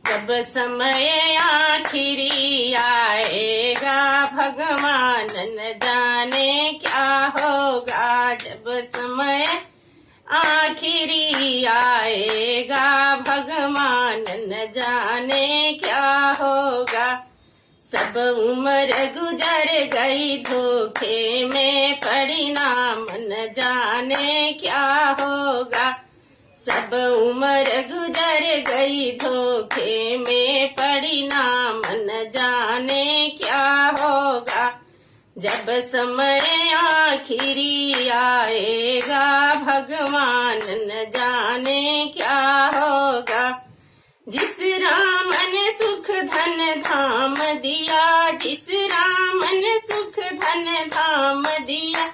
जब समय आखिरी आएगा भगवान न जाने क्या होगा। जब समय आखिरी आएगा भगवान न जाने क्या होगा। सब उम्र गुजर गई धोखे में, परिणाम न जाने क्या होगा। सब उम्र गुजर गई धोखे में, परिणाम न जाने क्या होगा। जब समय आखिरी आएगा भगवान न जाने क्या होगा। जिस राम ने सुख धन धाम दिया, जिस राम ने सुख धन धाम दिया,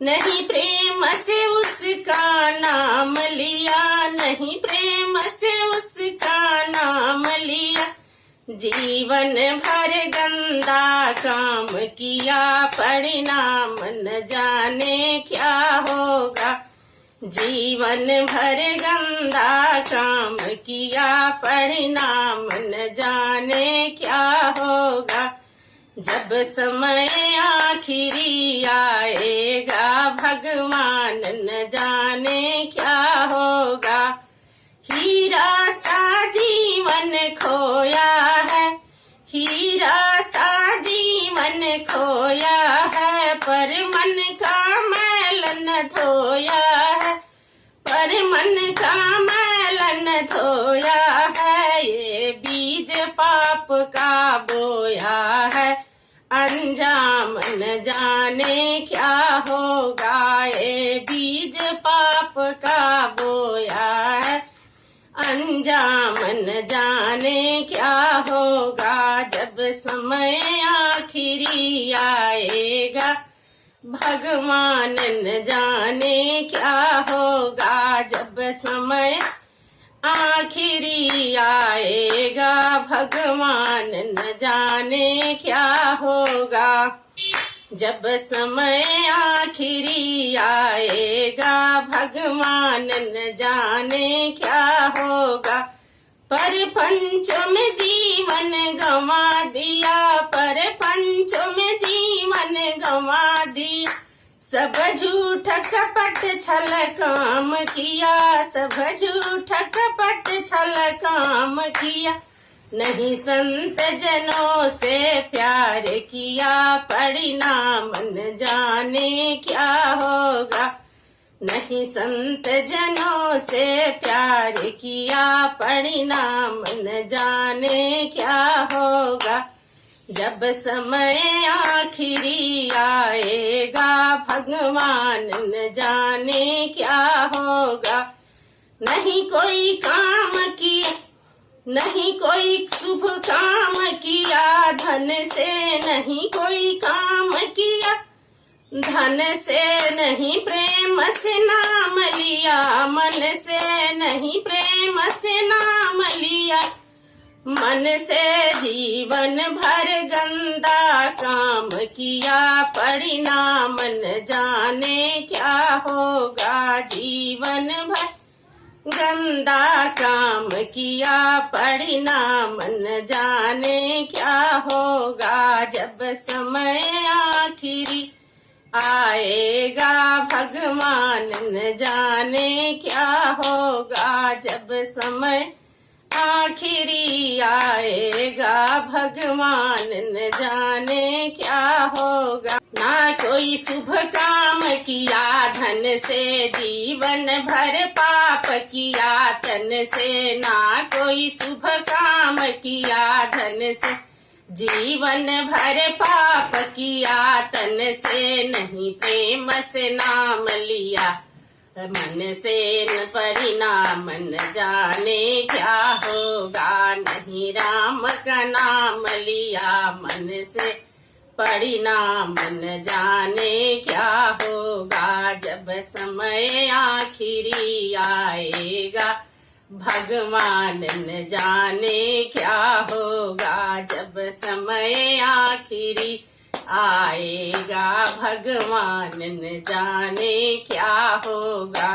नहीं प्रेम से उसका नाम लिया, नहीं प्रेम से उसका नाम लिया। जीवन भर गंदा काम किया, परिणाम न जाने क्या होगा। जीवन भर गंदा काम किया, परिणाम न जाने क्या होगा। जब समय आखिरी आएगा भगवान न जाने क्या होगा। हीरा सा जीवन खोया है, हीरा सा जीवन खोया है, पर मन का मैल न धोया है, पर मन का मैल न धोया है। ये बीज पाप का बोया है, अंजाम न जाने क्या होगा। ये बीज पाप का बोया है, अंजाम न जाने क्या होगा। जब समय आखिरी आएगा भगवान न जाने क्या होगा। जब समय आखिरी आएगा भगवान न जाने क्या होगा। जब समय आखिरी आएगा भगवान न जाने क्या होगा। पर पंचों में जीवन गंवा दिया, पर पंचों में जीवन गंवा दिया। सब झूठ कपट छल काम किया, सब झूठ कपट छल काम किया। नहीं संत जनों से प्यार किया, परिणाम न जाने क्या होगा। नहीं संत जनों से प्यार किया, परिणाम न जाने क्या होगा। जब समय आखिरी आएगा भगवान न जाने क्या होगा। नहीं कोई काम किया, नहीं कोई शुभ काम किया, धन से नहीं कोई काम किया, धन से नहीं प्रेम से नाम लिया, मन से नहीं प्रेम से नाम लिया। मन से जीवन भर गंदा काम किया, परिणाम न जाने क्या होगा। जीवन भर गंदा काम किया, परिणाम न जाने क्या होगा। जब समय आखिरी आएगा भगवान न जाने क्या होगा। जब समय आखिरी आएगा भगवान न जाने क्या होगा। ना कोई शुभ काम किया, धन से जीवन भर पाप किया, तन से ना कोई शुभ काम किया, धन से जीवन भर पाप किया, तन से नहीं प्रेम से नाम लिया। मन से न परिणाम न जाने क्या होगा। नहीं राम का नाम लिया, मन से परिणाम न जाने क्या होगा। जब समय आखिरी आएगा भगवान न जाने क्या होगा। जब समय आखिरी आएगा भगवान न जाने क्या होगा।